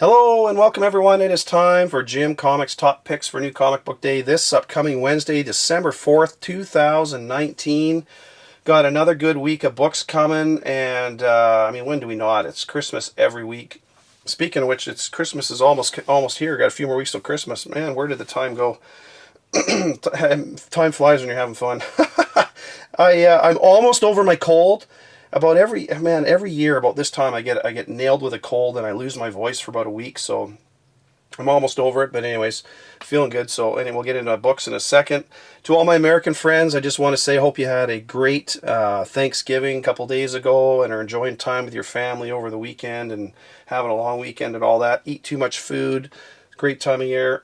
Hello and welcome everyone. It is time for Jim Comics Top Picks for New Comic Book Day this upcoming Wednesday, December 4th, 2019. Got another good week of books coming, and when do we not? It's Christmas every week. Speaking of which, Christmas is almost here. Got a few more weeks till Christmas. Man, where did the time go? Time flies when you're having fun. I'm almost over my cold. About every year about this time I get nailed with a cold and I lose my voice for about a week, so I'm almost over it. But anyways, feeling good. So anyway, we'll get into books in a second. To all my American friends, I just want to say I hope you had a great Thanksgiving a couple days ago and are enjoying time with your family over the weekend and having a long weekend and all that. Eat too much food. Great time of year.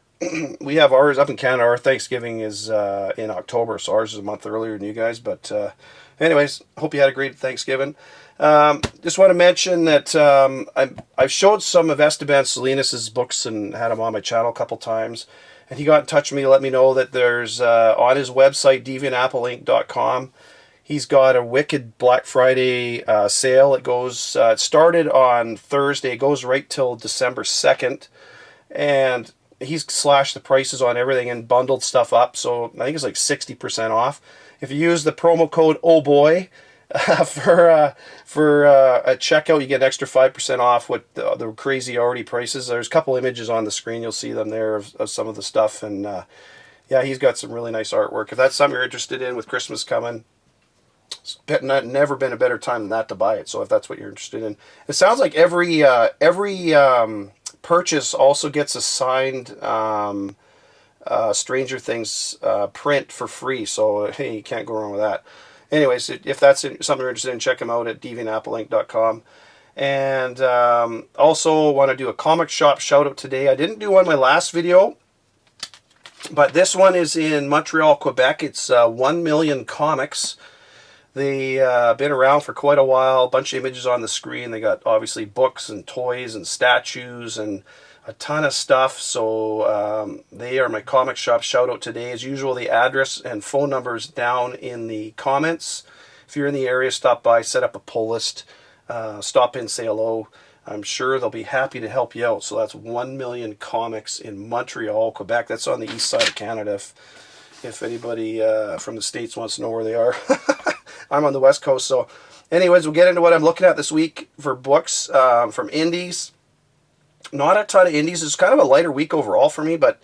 We have ours up in Canada. Our Thanksgiving is in October, so ours is a month earlier than you guys. But anyways, hope you had a great Thanksgiving. Just want to mention that I've showed some of Esteban Salinas' books and had him on my channel a couple times. And he got in touch with me to let me know that there's, on his website, deviantappleinc.com, he's got a wicked Black Friday sale. It started on Thursday. It goes right till December 2nd. And he's slashed the prices on everything and bundled stuff up. So I think it's like 60% off. If you use the promo code Oh Boy for a checkout, you get an extra 5% off with the crazy already prices. There's a couple images on the screen. You'll see them there of some of the stuff. And yeah, he's got some really nice artwork. If that's something you're interested in with Christmas coming, it's never been a better time than that to buy it. So if that's what you're interested in. It sounds like every purchase also gets a signed Stranger Things print for free, so hey, you can't go wrong with that. Anyways, if that's something you're interested in, check them out at deviantappleinc.com. And also want to do a comic shop shout out today. I didn't do one in my last video, but this one is in Montreal, Quebec. It's 1 Million Comics. They been around for quite a while. A bunch of images on the screen. They got obviously books and toys and statues and a ton of stuff. So they are my comic shop shout out today. As usual, the address and phone numbers down in the comments. If you're in the area, stop by, set up a pull list, stop in, say hello. I'm sure they'll be happy to help you out. So that's 1 Million Comics in Montreal, Quebec. That's on the east side of Canada. If anybody from the States wants to know where they are. I'm on the West Coast. So anyways, we'll get into what I'm looking at this week for books from indies. Not a ton of indies. It's kind of a lighter week overall for me, but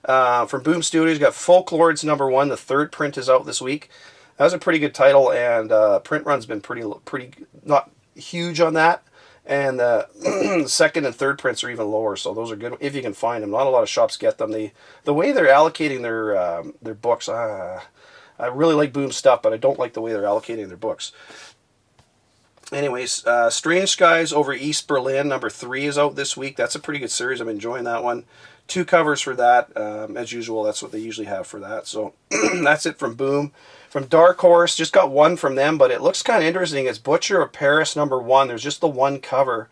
from Boom Studios, got Folklords #1. The third print is out this week. That was a pretty good title, and print run's been pretty not huge on that. And the second and third prints are even lower, so those are good if you can find them. Not a lot of shops get them. The way they're allocating their books, I really like Boom stuff, but I don't like the way they're allocating their books. Anyways, Strange Skies Over East Berlin #3 is out this week. That's a pretty good series. I'm enjoying that one. 2 covers for that. As usual, that's what they usually have for that. So that's it from Boom. From Dark Horse, just got one from them, but it looks kind of interesting. It's Butcher of Paris #1. There's just the one cover.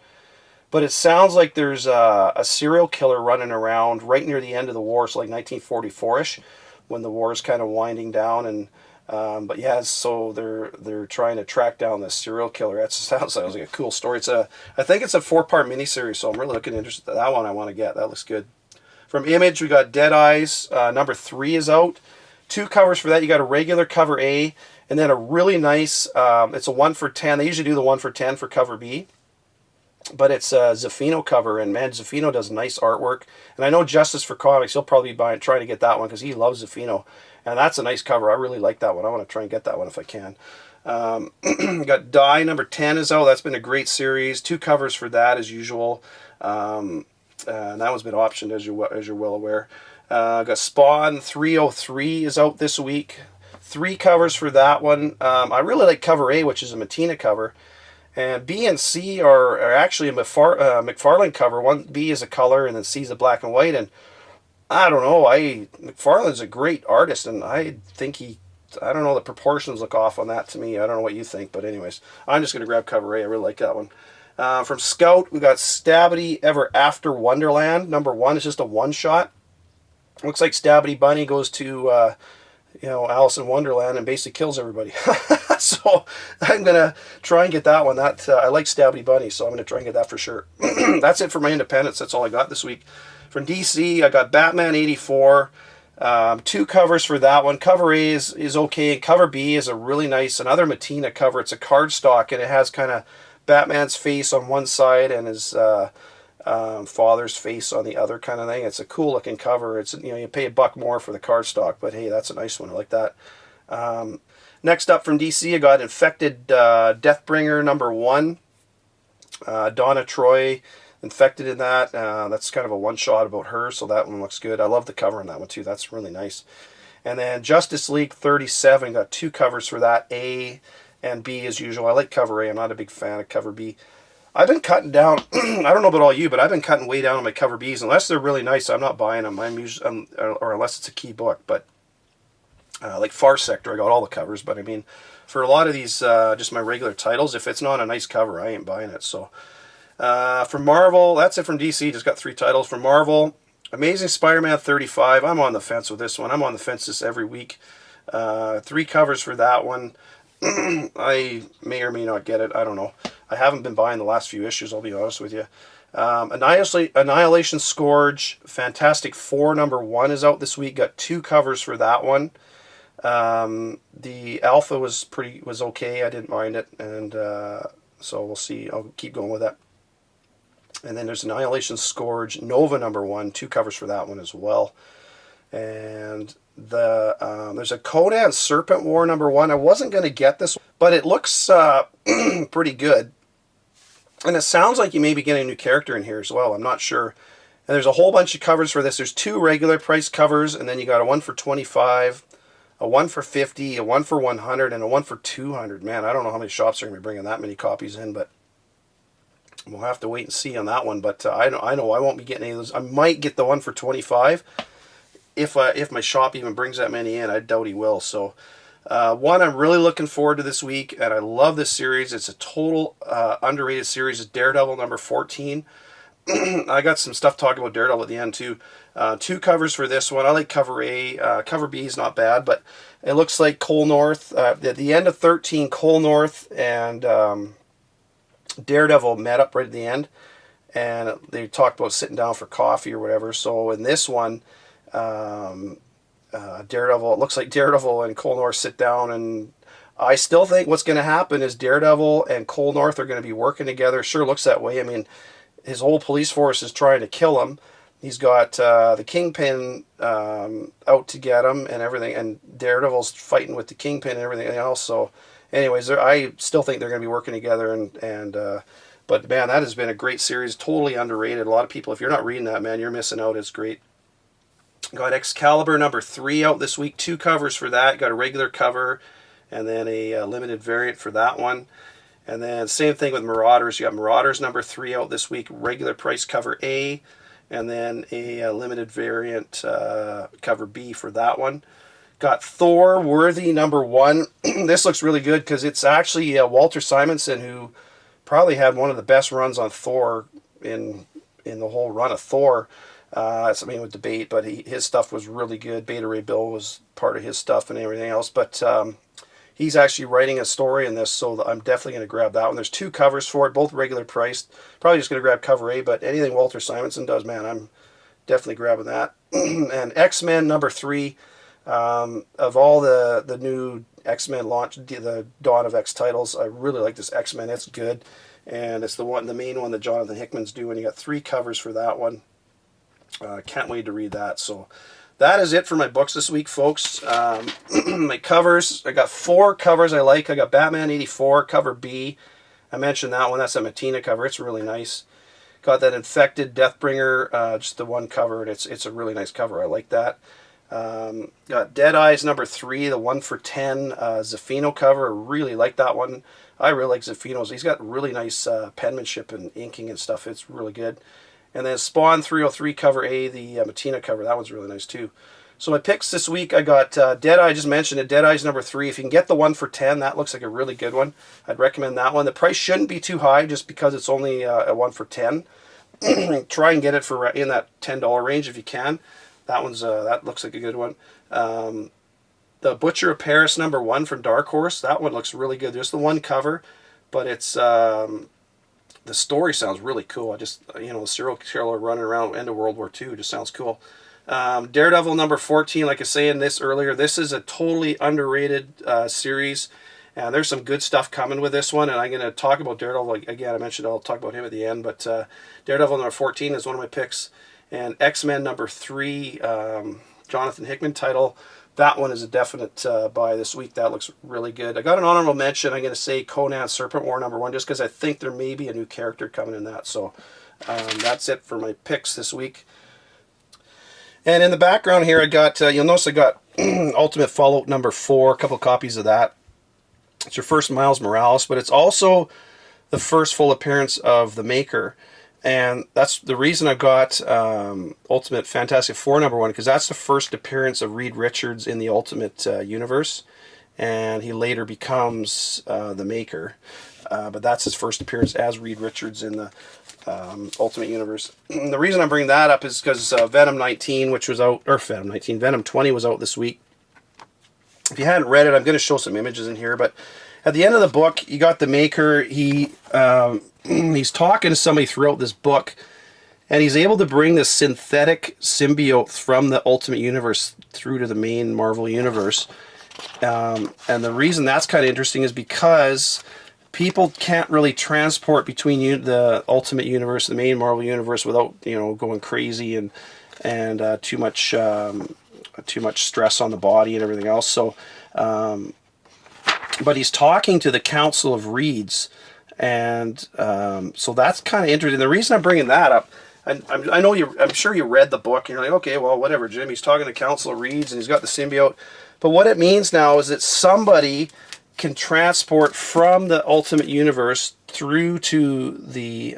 But it sounds like there's a serial killer running around right near the end of the war, so like 1944-ish, when the war is kind of winding down. And but yeah, so they're trying to track down this serial killer. That sounds like a cool story. I think it's a 4-part miniseries, so I'm really looking interested. That one I want to get. That looks good. From Image, we got Dead Eyes #3 is out. 2 covers for that. You got a regular cover A, and then a really nice. It's a 1 for 10. They usually do the 1 for 10 for cover B. But it's a Zaffino cover, and man, Zaffino does nice artwork. And I know Justice for Comics, he'll probably be trying to get that one because he loves Zaffino. And that's a nice cover. I really like that one. I want to try and get that one if I can. Got Die #10 is out. That's been a great series. 2 covers for that as usual. And that one's been optioned as you're well aware. Got Spawn 303 is out this week. 3 covers for that one. I really like cover A, which is a Matina cover. And B and C are actually a McFarlane cover. 1B is a color, and then C is a black and white. And I don't know, McFarlane's a great artist, and I think I don't know, the proportions look off on that to me. I don't know what you think, but anyways, I'm just going to grab cover A. I really like that one. From Scout, we got Stabbity Ever After Wonderland #1. It's just a one-shot. Looks like Stabbity Bunny goes to Alice in Wonderland and basically kills everybody. So I'm gonna try and get that one. That I like Stabby Bunny, so I'm gonna try and get that for sure. That's it for my independents. That's all I got this week. From DC, I got Batman 84. 2 covers for that one. Cover A is okay, and cover B is a really nice, another Matina cover. It's a cardstock, and it has kind of Batman's face on one side and his father's face on the other kind of thing. It's a cool looking cover. It's, you pay $1 more for the cardstock, but hey, that's a nice one. I like that. Next up from DC, I got Infected Deathbringer #1. Donna Troy infected in that. That's kind of a one-shot about her, so that one looks good. I love the cover on that one too. That's really nice. And then Justice League 37, got 2 covers for that, A and B as usual. I like cover A. I'm not a big fan of cover B. I've been cutting down, I don't know about all you, but I've been cutting way down on my cover Bs. Unless they're really nice, I'm not buying them. I'm usually, or unless it's a key book. But like Far Sector, I got all the covers. But I mean, for a lot of these, just my regular titles, if it's not a nice cover, I ain't buying it. So from Marvel, that's it from DC. Just got 3 titles from Marvel. Amazing Spider-Man 35. I'm on the fence with this one. I'm on the fence this every week. 3 covers for that one. I may or may not get it. I don't know. I haven't been buying the last few issues, I'll be honest with you. Annihilation Scourge Fantastic Four #1 is out this week. Got 2 covers for that one. The alpha was okay. I didn't mind it, and so we'll see. I'll keep going with that. And then there's Annihilation Scourge Nova #1, 2 covers for that one as well. And there's a Conan Serpent War #1. I wasn't going to get this, but it looks pretty good. And it sounds like you may be getting a new character in here as well. I'm not sure. And there's a whole bunch of covers for this. There's 2 regular price covers, and then you got a 1 for $25, a 1 for $50, a 1 for $100, and a 1 for $200. Man, I don't know how many shops are going to be bringing that many copies in, but we'll have to wait and see on that one. But I know I won't be getting any of those. I might get the 1 for $25 if my shop even brings that many in. I doubt he will. So one I'm really looking forward to this week, and I love this series. It's a total underrated series. It's Daredevil #14. I got some stuff talking about Daredevil at the end too. 2 covers for this one. I like cover A. Cover B is not bad, but it looks like Cole North, at the end of 13, Cole North and Daredevil met up right at the end, and they talked about sitting down for coffee or whatever. So in this one, Daredevil, it looks like Daredevil and Cole North sit down, and I still think what's going to happen is Daredevil and Cole North are going to be working together. Sure looks that way. I mean, his whole police force is trying to kill him. He's got the Kingpin out to get him and everything, and Daredevil's fighting with the Kingpin and everything else. So anyways, I still think they're going to be working together, but man, that has been a great series, totally underrated. A lot of people, if you're not reading that, man, you're missing out. It's great. Got Excalibur #3 out this week. 2 covers for that. Got a regular cover and then a limited variant for that one. And then same thing with Marauders. You got Marauders #3 out this week. Regular price cover A, and then a limited variant cover B for that one. Got Thor Worthy #1. This looks really good because it's actually Walter Simonson, who probably had one of the best runs on Thor in the whole run of Thor. Something with debate, but his stuff was really good. Beta Ray Bill was part of his stuff and everything else. But he's actually writing a story in this, so I'm definitely going to grab that one. There's 2 covers for it, both regular priced. Probably just going to grab cover A, but anything Walter Simonson does, man, I'm definitely grabbing that. And X-Men #3. Of all the new X-Men launch, the Dawn of X titles, I really like this X-Men. It's good, and it's the main one that Jonathan Hickman's doing. You got 3 covers for that one. Can't wait to read that. So that is it for my books this week, folks. My covers, I got 4 covers I like. I got Batman 84, cover B. I mentioned that one. That's a Matina cover. It's really nice. Got that Infected Deathbringer, just the 1 cover, and it's a really nice cover. I like that. Got Dead Eyes #3, the 1 for $10 Zafino cover. Really like that one. I really like Zafino's. He's got really nice penmanship and inking and stuff. It's really good. And then Spawn 303 cover A, the Matina cover. That one's really nice too. So my picks this week, I got Dead Eye, I just mentioned it. Dead Eyes #3. If you can get the 1 for $10, that looks like a really good one. I'd recommend that one. The price shouldn't be too high just because it's only a 1 for $10. Try and get it for in that $10 range if you can. That looks like a good one. the Butcher of Paris #1 from Dark Horse. That one looks really good. There's the one cover, but it's the story sounds really cool. I just, the serial killer running around end of World War II just sounds cool. Daredevil #14, like I was saying this earlier, this is a totally underrated series. There's some good stuff coming with this one, and I'm going to talk about Daredevil. Again, I mentioned I'll talk about him at the end, but Daredevil #14 is one of my picks. And X-Men #3, Jonathan Hickman title, that one is a definite buy this week. That looks really good. I got an honorable mention. I'm going to say Conan Serpent War #1, just because I think there may be a new character coming in that. So that's it for my picks this week. And in the background here, I got, you'll notice I got Ultimate Fallout #4, a couple copies of that. It's your first Miles Morales, but it's also the first full appearance of the Maker. And that's the reason I've got Ultimate Fantastic Four #1, because that's the first appearance of Reed Richards in the Ultimate Universe. And he later becomes the Maker. But that's his first appearance as Reed Richards in the Ultimate Universe. The reason I'm bringing that up is because Venom 19, which was out, or Venom 20 was out this week. If you hadn't read it, I'm going to show some images in here, but at the end of the book, you got the Maker. He's talking to somebody throughout this book, and he's able to bring this synthetic symbiote from the Ultimate Universe through to the main Marvel Universe. And the reason that's kind of interesting is because people can't really transport between the Ultimate Universe and the main Marvel Universe without, going crazy and too much stress on the body and everything else. So, but he's talking to the Council of Reeds, and so that's kind of interesting. The reason I'm bringing that up, I know I'm sure you read the book, and you're like, okay, well, whatever, Jim. He's talking to Council of Reeds, and he's got the symbiote. But what it means now is that somebody can transport from the Ultimate Universe through to the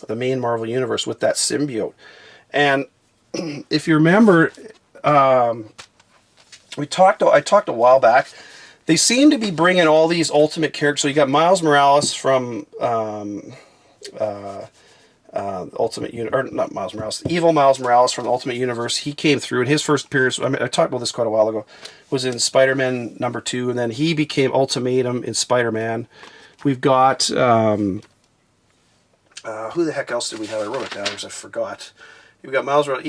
main Marvel Universe with that symbiote. And if you remember, I talked a while back. They seem to be bringing all these Ultimate characters. So you got Miles Morales from Ultimate Universe, or not Miles Morales, Evil Miles Morales from the Ultimate Universe. He came through, and his first appearance, I talked about this quite a while ago, was in Spider-Man #2, and then he became Ultimatum in Spider-Man. We've got who the heck else did we have? I wrote it down because I forgot. We've got Miles Morales.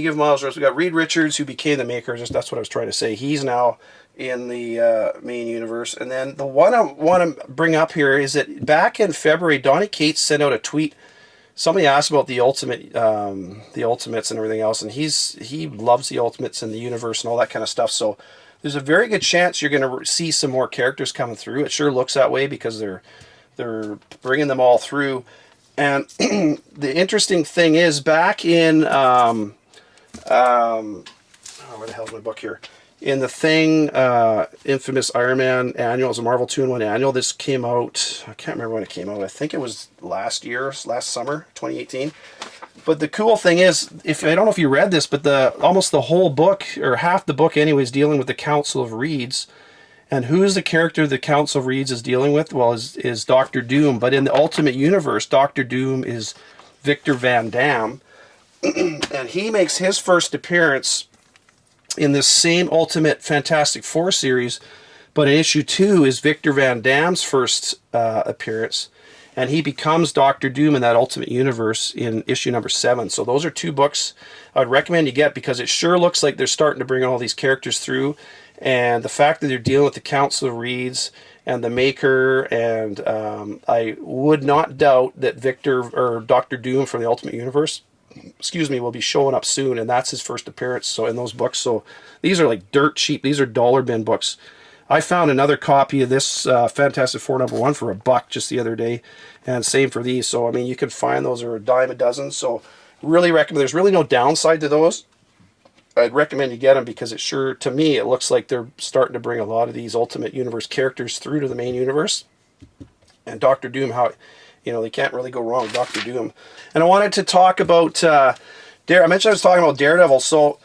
We got Reed Richards, who became the Maker. That's what I was trying to say. He's now in the main universe. And then the one I want to bring up here is that back in February, Donny Cates sent out a tweet. Somebody asked about the Ultimates and everything else, and he loves the Ultimates and the universe and all that kind of stuff. So there's a very good chance you're going to see some more characters coming through. It sure looks that way because they're bringing them all through. And the interesting thing is, back in where the hell's my book here? In the Thing, infamous Iron Man annual, it was a Marvel 2-in-1 annual. This came out, I can't remember when it came out. I think it was last summer, 2018. But the cool thing is, I don't know if you read this, but almost the whole book, or half the book anyway, is dealing with the Council of Reeds. And who is the character the Council of Reeds is dealing with? Well, is Doctor Doom. But in the Ultimate Universe, Doctor Doom is Victor Van Dam. And he makes his first appearance in this same Ultimate Fantastic Four series. But in issue 2 is Victor Van Dam's first appearance. And he becomes Doctor Doom in that Ultimate Universe in issue #7. So those are 2 books I would recommend you get, because it sure looks like they're starting to bring all these characters through. And the fact that they're dealing with the Council of Reeds and the Maker, and I would not doubt that Victor or Doctor Doom from the Ultimate Universe, will be showing up soon, and that's his first appearance. So in those books, so these are like dirt cheap. These are dollar bin books. I found another copy of this Fantastic Four #1 for $1 just the other day, and same for these. So I mean, you can find those are a dime a dozen. So really recommend. There's really no downside to those. I'd recommend you get them, because to me, it looks like they're starting to bring a lot of these Ultimate Universe characters through to the main universe. And Doctor Doom, they can't really go wrong with Doctor Doom. And I wanted to talk about, I mentioned I was talking about Daredevil. So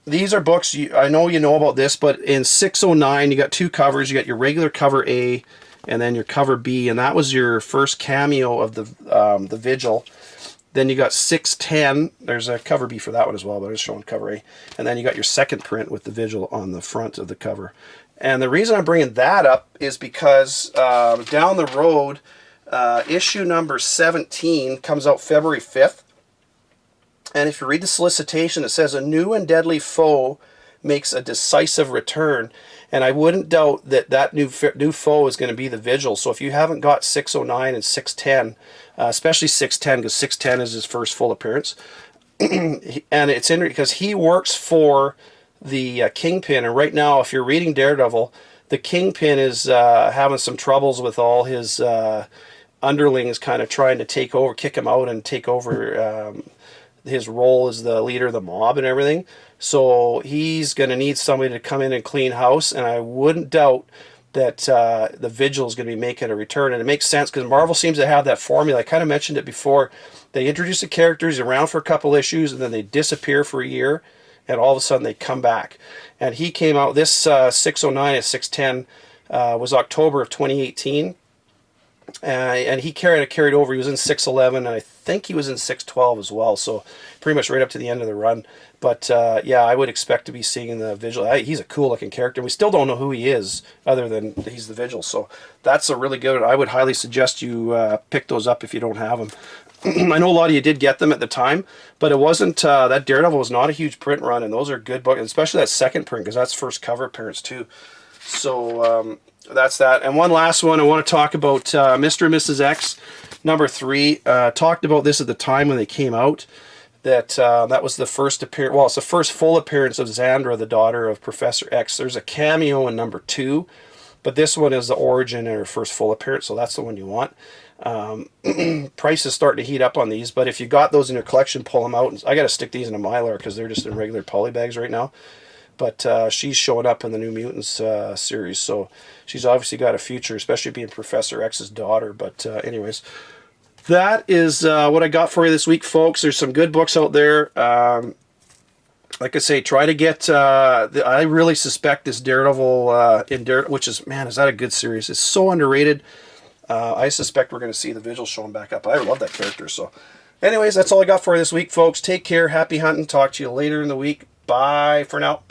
these are books, I know you know about this, but in 609, you got 2 covers. You got your regular cover A and then your cover B. And that was your first cameo of the Vigil. Then you got 610. There's a cover B for that one as well, but I was showing cover A. And then you got your second print with the Vigil on the front of the cover. And the reason I'm bringing that up is because down the road, issue number 17 comes out February 5th. And if you read the solicitation, it says a new and deadly foe makes a decisive return. And I wouldn't doubt that that new foe is going to be the Vigil. So if you haven't got 609 and 610, especially 610, because 610 is his first full appearance, and it's interesting because he works for the Kingpin. And right now, if you're reading Daredevil, the Kingpin is having some troubles with all his underlings kind of trying to kick him out and take over his role as the leader of the mob and everything. So he's going to need somebody to come in and clean house, and I wouldn't doubt that the Vigil is going to be making a return. And it makes sense because Marvel seems to have that formula. I kind of mentioned it before. They introduce the characters around for a couple issues, and then they disappear for a year, and all of a sudden they come back. And he came out, this 609 and 610 was October of 2018. And he carried over. He was in 611, and I think he was in 612 as well. So pretty much right up to the end of the run. But yeah, I would expect to be seeing the Vigil. He's a cool looking character. We still don't know who he is, other than he's the Vigil. So that's a really good. I would highly suggest you pick those up if you don't have them. I know a lot of you did get them at the time, but it wasn't. That Daredevil was not a huge print run, and those are good books, especially that second print because that's first cover appearance too. So that's that. And one last one I want to talk about, Mr. and Mrs. X number 3. Talked about this at the time when they came out. That was the first appearance. Well, it's the first full appearance of Xandra, the daughter of Professor X. There's a cameo in number 2, but this one is the origin and her first full appearance, so that's the one you want. Price is starting to heat up on these, but if you got those in your collection, pull them out. I got to stick these in a Mylar because they're just in regular poly bags right now. But she's showing up in the New Mutants series, so she's obviously got a future, especially being Professor X's daughter. But anyways, that is what I got for you this week, folks. There's some good books out there. Like I say, try to get... I really suspect this Daredevil, which is, man, is that a good series? It's so underrated. I suspect we're going to see the Vigil showing back up. I love that character. So anyways, that's all I got for you this week, folks. Take care. Happy hunting. Talk to you later in the week. Bye for now.